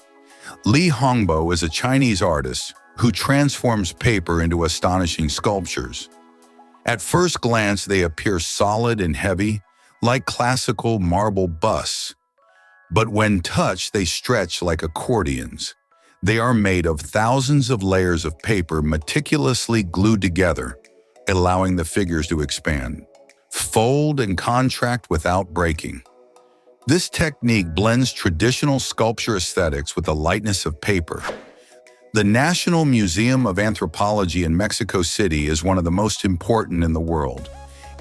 Li Hongbo is a Chinese artist who transforms paper into astonishing sculptures. At first glance, they appear solid and heavy, like classical marble busts. But when touched, they stretch like accordions. They are made of thousands of layers of paper meticulously glued together, allowing the figures to expand, fold, and contract without breaking. This technique blends traditional sculpture aesthetics with the lightness of paper. The National Museum of Anthropology in Mexico City is one of the most important in the world.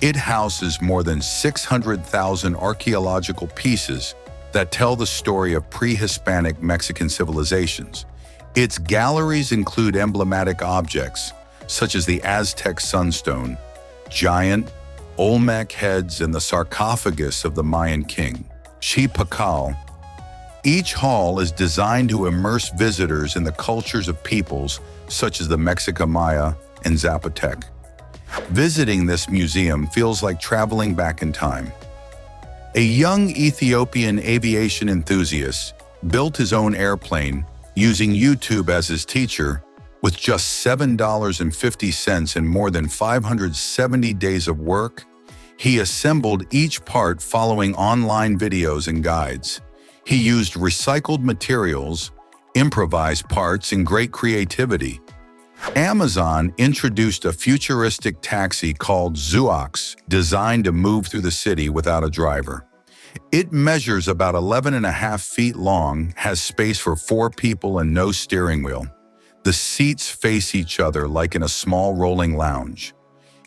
It houses more than 600,000 archaeological pieces that tell the story of pre-Hispanic Mexican civilizations. Its galleries include emblematic objects such as the Aztec sunstone, giant Olmec heads, and the sarcophagus of the Mayan king, Xipacal. Each hall is designed to immerse visitors in the cultures of peoples such as the Mexica Maya and Zapotec. Visiting this museum feels like traveling back in time. A young Ethiopian aviation enthusiast built his own airplane using YouTube as his teacher. With just $7.50 and more than 570 days of work, he assembled each part following online videos and guides. He used recycled materials, improvised parts, and great creativity. Amazon introduced a futuristic taxi called Zoox, designed to move through the city without a driver. It measures about 11.5 feet long, has space for 4 people and no steering wheel. The seats face each other like in a small rolling lounge.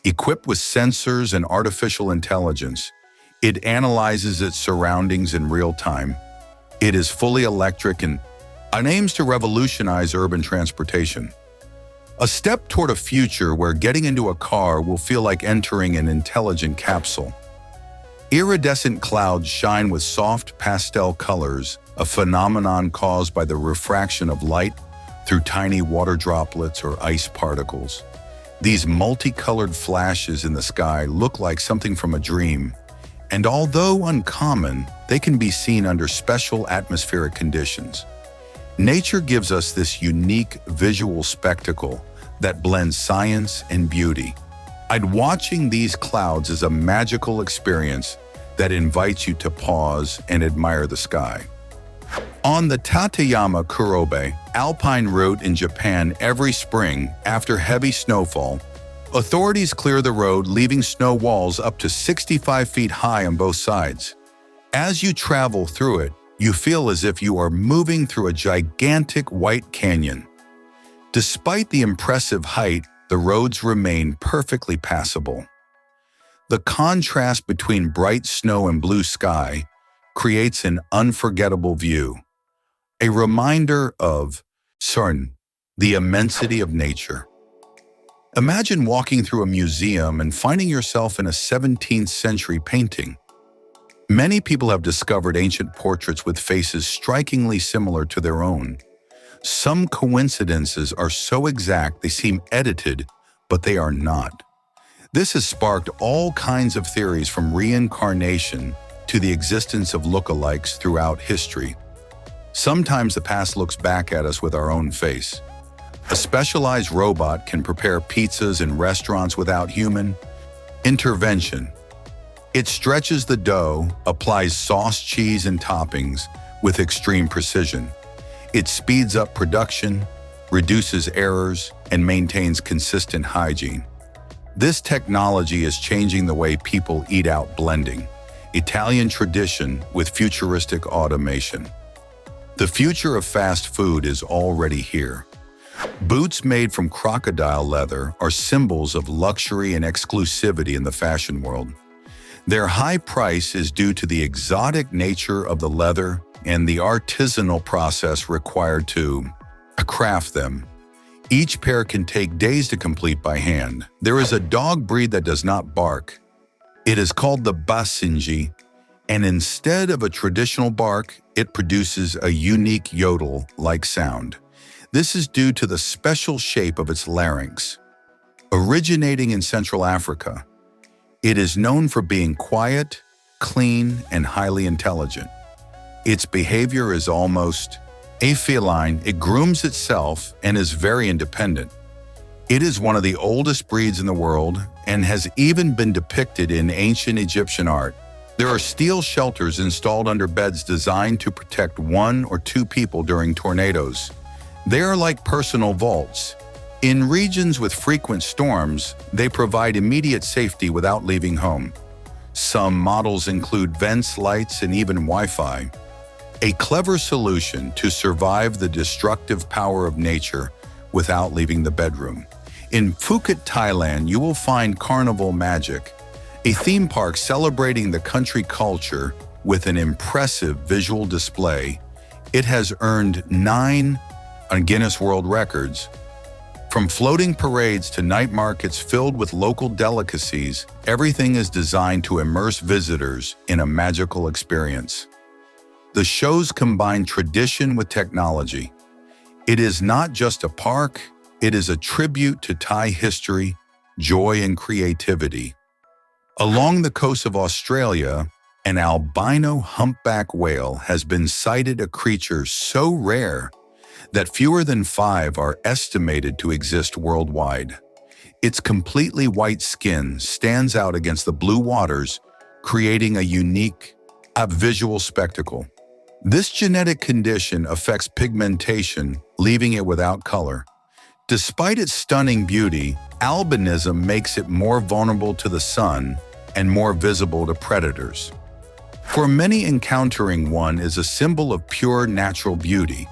Equipped with sensors and artificial intelligence, it analyzes its surroundings in real time. It is fully electric and aims to revolutionize urban transportation. A step toward a future where getting into a car will feel like entering an intelligent capsule. Iridescent clouds shine with soft pastel colors, a phenomenon caused by the refraction of light through tiny water droplets or ice particles. These multicolored flashes in the sky look like something from a dream, and although uncommon, they can be seen under special atmospheric conditions. Nature gives us this unique visual spectacle that blends science and beauty. Watching these clouds is a magical experience that invites you to pause and admire the sky. On the Tateyama Kurobe alpine route in Japan every spring, after heavy snowfall, authorities clear the road, leaving snow walls up to 65 feet high on both sides. As you travel through it, you feel as if you are moving through a gigantic white canyon. Despite the impressive height, the roads remain perfectly passable. The contrast between bright snow and blue sky creates an unforgettable view, a reminder of the immensity of nature. Imagine walking through a museum and finding yourself in a 17th century painting. Many people have discovered ancient portraits with faces strikingly similar to their own. Some coincidences are so exact they seem edited, but they are not. This has sparked all kinds of theories from reincarnation to the existence of lookalikes throughout history. Sometimes the past looks back at us with our own face. A specialized robot can prepare pizzas in restaurants without human intervention. It stretches the dough, applies sauce, cheese, and toppings with extreme precision. It speeds up production, reduces errors, and maintains consistent hygiene. This technology is changing the way people eat out, blending Italian tradition with futuristic automation. The future of fast food is already here. Boots made from crocodile leather are symbols of luxury and exclusivity in the fashion world. Their high price is due to the exotic nature of the leather and the artisanal process required to craft them. Each pair can take days to complete by hand. There is a dog breed that does not bark. It is called the Basenji, and instead of a traditional bark, it produces a unique yodel-like sound. This is due to the special shape of its larynx. Originating in Central Africa, it is known for being quiet, clean, and highly intelligent. Its behavior is almost feline. It grooms itself and is very independent. It is one of the oldest breeds in the world and has even been depicted in ancient Egyptian art. There are steel shelters installed under beds designed to protect 1 or 2 people during tornadoes. They are like personal vaults. In regions with frequent storms, they provide immediate safety without leaving home. Some models include vents, lights, and even Wi-Fi. A clever solution to survive the destructive power of nature without leaving the bedroom. In Phuket, Thailand, you will find Carnival Magic, a theme park celebrating the country culture with an impressive visual display. It has earned 9 on Guinness World Records. From floating parades to night markets filled with local delicacies, everything is designed to immerse visitors in a magical experience. The shows combine tradition with technology. It is not just a park, it is a tribute to Thai history, joy, and creativity. Along the coast of Australia, an albino humpback whale has been sighted, a creature so rare that fewer than 5 are estimated to exist worldwide. Its completely white skin stands out against the blue waters, creating a unique, visual spectacle. This genetic condition affects pigmentation, leaving it without color. Despite its stunning beauty, albinism makes it more vulnerable to the sun and more visible to predators. For many, encountering one is a symbol of pure natural beauty.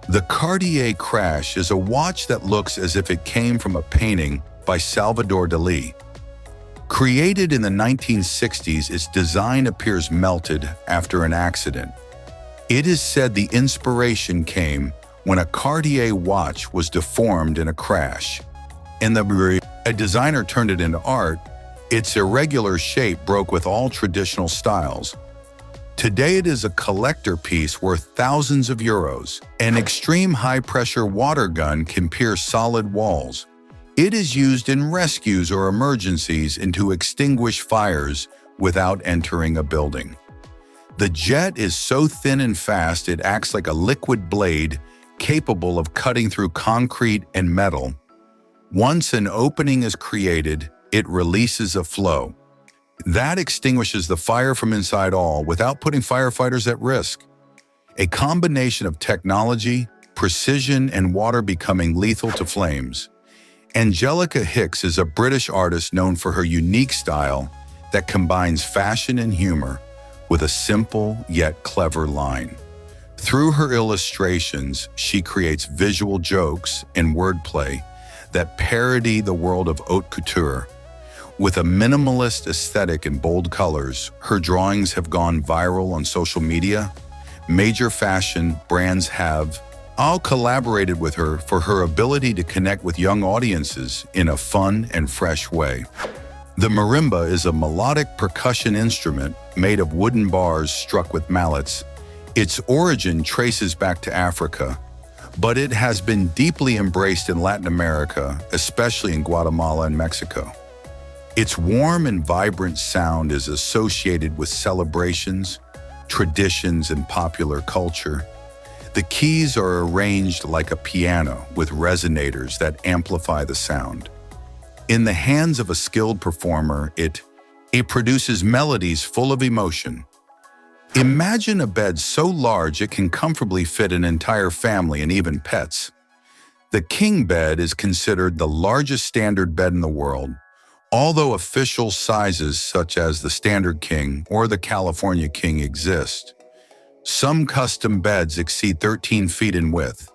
The Cartier Crash is a watch that looks as if it came from a painting by Salvador Dalí. Created in the 1960s, its design appears melted after an accident. It is said the inspiration came when a Cartier watch was deformed in a crash. A designer turned it into art. Its irregular shape broke with all traditional styles. Today it is a collector piece worth thousands of euros. An extreme high-pressure water gun can pierce solid walls. It is used in rescues or emergencies and to extinguish fires without entering a building. The jet is so thin and fast it acts like a liquid blade capable of cutting through concrete and metal. Once an opening is created, it releases a flow. That extinguishes the fire from inside all without putting firefighters at risk. A combination of technology, precision, and water becoming lethal to flames. Angelica Hicks is a British artist known for her unique style that combines fashion and humor with a simple yet clever line. Through her illustrations, she creates visual jokes and wordplay that parody the world of haute couture. With a minimalist aesthetic and bold colors, her drawings have gone viral on social media. Major fashion brands have all collaborated with her for her ability to connect with young audiences in a fun and fresh way. The marimba is a melodic percussion instrument made of wooden bars struck with mallets. Its origin traces back to Africa, but it has been deeply embraced in Latin America, especially in Guatemala and Mexico. Its warm and vibrant sound is associated with celebrations, traditions, and popular culture. The keys are arranged like a piano with resonators that amplify the sound. In the hands of a skilled performer, it produces melodies full of emotion. Imagine a bed so large it can comfortably fit an entire family and even pets. The king bed is considered the largest standard bed in the world, although official sizes such as the Standard King or the California King exist. Some custom beds exceed 13 feet in width.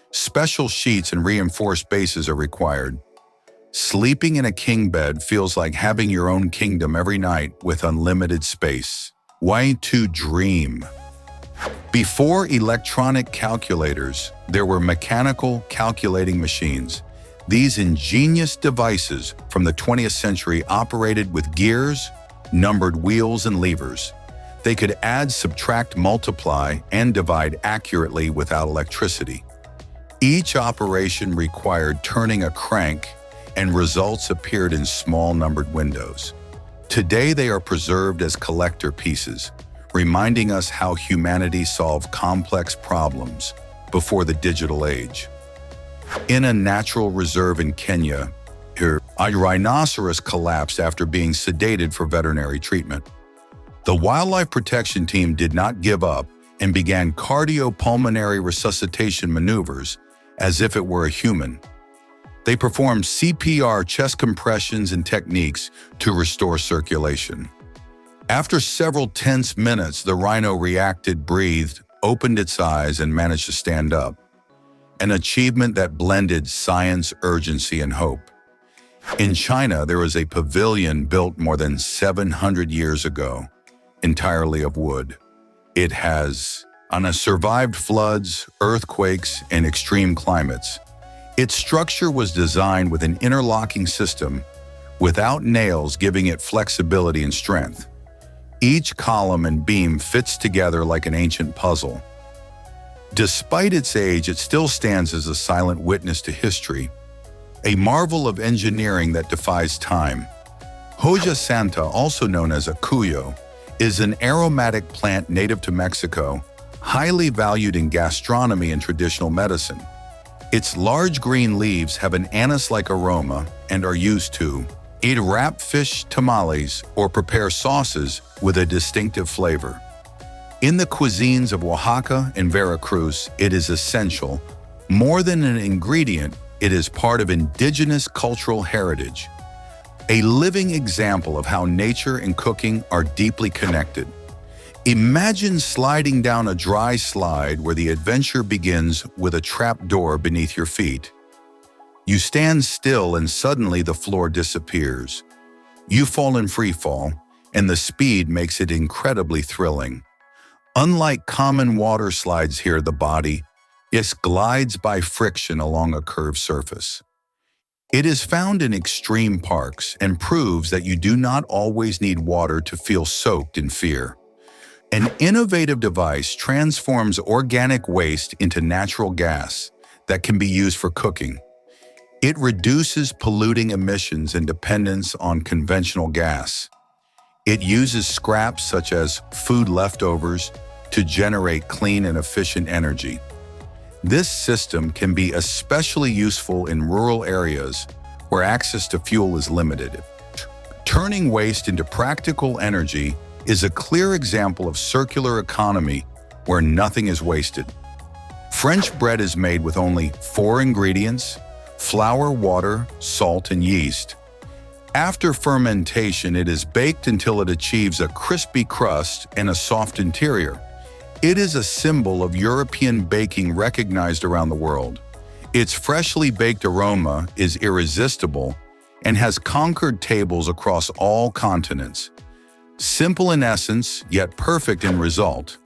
Special sheets and reinforced bases are required. Sleeping in a king bed feels like having your own kingdom every night with unlimited space. Why to dream? Before electronic calculators, there were mechanical calculating machines. These ingenious devices from the 20th century operated with gears, numbered wheels, and levers. They could add, subtract, multiply, and divide accurately without electricity. Each operation required turning a crank, and results appeared in small numbered windows. Today they are preserved as collector pieces, reminding us how humanity solved complex problems before the digital age. In a natural reserve in Kenya, a rhinoceros collapsed after being sedated for veterinary treatment. The wildlife protection team did not give up and began cardiopulmonary resuscitation maneuvers as if it were a human. They performed CPR, chest compressions, and techniques to restore circulation. After several tense minutes, the rhino reacted, breathed, opened its eyes, and managed to stand up. An achievement that blended science, urgency, and hope. In China, there is a pavilion built more than 700 years ago, entirely of wood. It has survived floods, earthquakes, and extreme climates. Its structure was designed with an interlocking system, without nails, giving it flexibility and strength. Each column and beam fits together like an ancient puzzle. Despite its age, it still stands as a silent witness to history, a marvel of engineering that defies time. Hoja Santa, also known as a cuyo, is an aromatic plant native to Mexico, highly valued in gastronomy and traditional medicine. Its large green leaves have an anise-like aroma and are used to eat wrap fish tamales or prepare sauces with a distinctive flavor. In the cuisines of Oaxaca and Veracruz, it is essential. More than an ingredient, It is part of indigenous cultural heritage, a living example of how nature and cooking are deeply connected. Imagine sliding down a dry slide where the adventure begins with a trap door beneath your feet. You stand still and suddenly the floor disappears. You fall in free fall, and the speed makes it incredibly thrilling. Unlike common water slides here, the body glides by friction along a curved surface. It is found in extreme parks and proves that you do not always need water to feel soaked in fear. An innovative device transforms organic waste into natural gas that can be used for cooking. It reduces polluting emissions and dependence on conventional gas. It uses scraps such as food leftovers to generate clean and efficient energy. This system can be especially useful in rural areas where access to fuel is limited. Turning waste into practical energy is a clear example of circular economy where nothing is wasted. French bread is made with only 4 ingredients: flour, water, salt, and yeast. After fermentation, it is baked until it achieves a crispy crust and a soft interior. It is a symbol of European baking recognized around the world. Its freshly baked aroma is irresistible and has conquered tables across all continents. Simple in essence, yet perfect in result.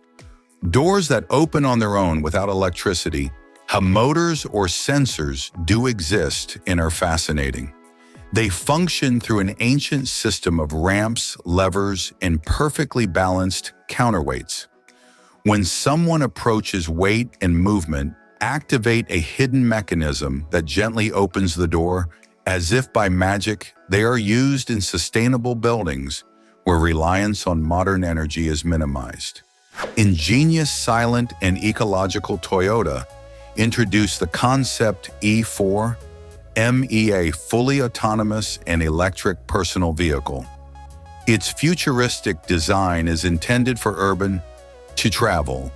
Doors that open on their own without electricity, how motors or sensors do exist and are fascinating. They function through an ancient system of ramps, levers, and perfectly balanced counterweights. When someone approaches, weight and movement activate a hidden mechanism that gently opens the door. As if by magic, they are used in sustainable buildings where reliance on modern energy is minimized. Ingenious, silent, and ecological Toyota introduced the concept E4 MEA, fully autonomous and electric personal vehicle. Its futuristic design is intended for urban travel.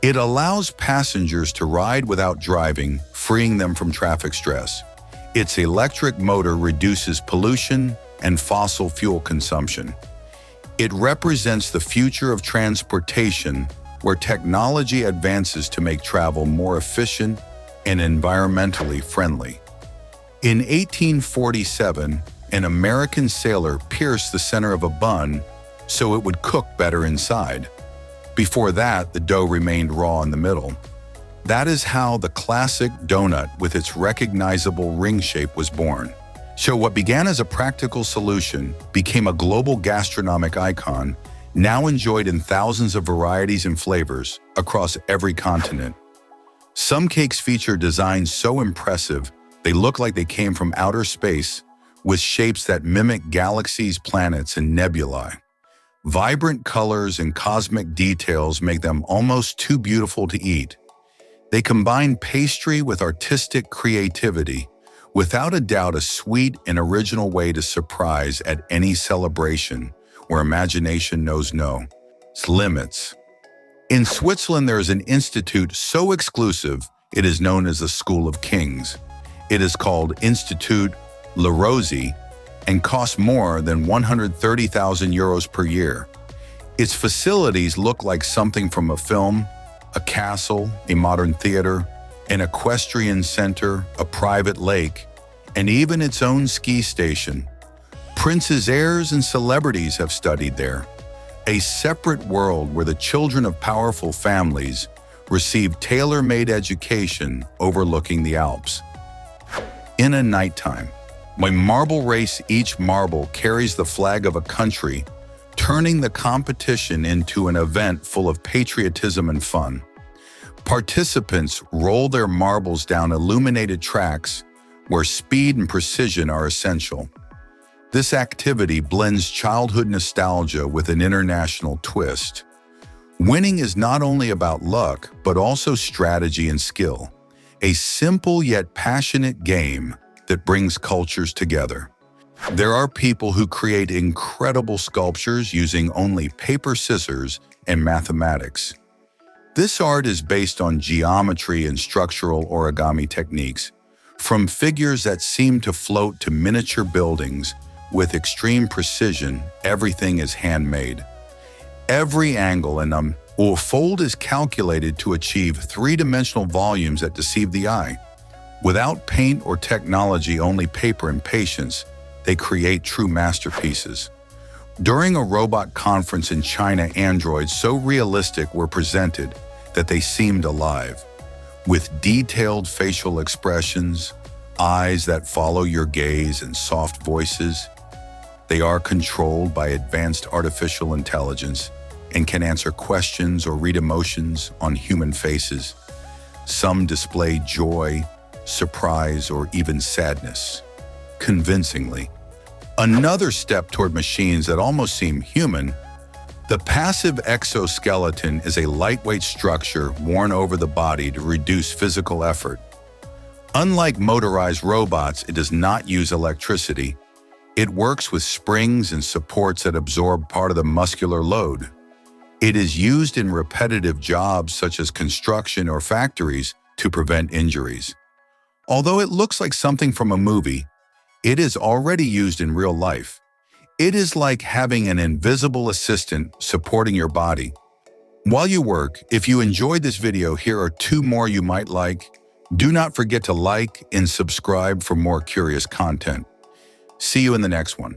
It allows passengers to ride without driving, freeing them from traffic stress. Its electric motor reduces pollution and fossil fuel consumption. It represents the future of transportation, where technology advances to make travel more efficient and environmentally friendly. In 1847, an American sailor pierced the center of a bun so it would cook better inside. Before that, the dough remained raw in the middle. That is how the classic donut with its recognizable ring shape was born. So what began as a practical solution became a global gastronomic icon, now enjoyed in thousands of varieties and flavors across every continent. Some cakes feature designs so impressive they look like they came from outer space, with shapes that mimic galaxies, planets, and nebulae. Vibrant colors and cosmic details make them almost too beautiful to eat. They combine pastry with artistic creativity, without a doubt a sweet and original way to surprise at any celebration where imagination knows no limits. In Switzerland, there is an institute so exclusive it is known as the School of Kings. It is called Institut Le Rosy and costs more than 130,000 euros per year. Its facilities look like something from a film: a castle, a modern theater, an equestrian center, a private lake, and even its own ski station. Princes, heirs, and celebrities have studied there. A separate world where the children of powerful families receive tailor-made education overlooking the Alps. In a nighttime, when marble race, each marble carries the flag of a country, turning the competition into an event full of patriotism and fun. Participants roll their marbles down illuminated tracks where speed and precision are essential. This activity blends childhood nostalgia with an international twist. Winning is not only about luck, but also strategy and skill. A simple yet passionate game that brings cultures together. There are people who create incredible sculptures using only paper, scissors, and mathematics. This art is based on geometry and structural origami techniques, From figures that seem to float to miniature buildings, with extreme precision, everything is handmade. Every angle or fold is calculated to achieve three-dimensional volumes that deceive the eye. Without paint or technology, only paper and patience, they create true masterpieces. During a robot conference in China, androids so realistic were presented that they seemed alive. With detailed facial expressions, eyes that follow your gaze, and soft voices, they are controlled by advanced artificial intelligence and can answer questions or read emotions on human faces. Some display joy, surprise, or even sadness, convincingly. Another step toward machines that almost seem human, the passive exoskeleton is a lightweight structure worn over the body to reduce physical effort. Unlike motorized robots, it does not use electricity. It works with springs and supports that absorb part of the muscular load. It is used in repetitive jobs such as construction or factories to prevent injuries. Although it looks like something from a movie, it is already used in real life. It is like having an invisible assistant supporting your body. While you work, if you enjoyed this video, here are 2 more you might like. Do not forget to like and subscribe for more curious content. See you in the next one.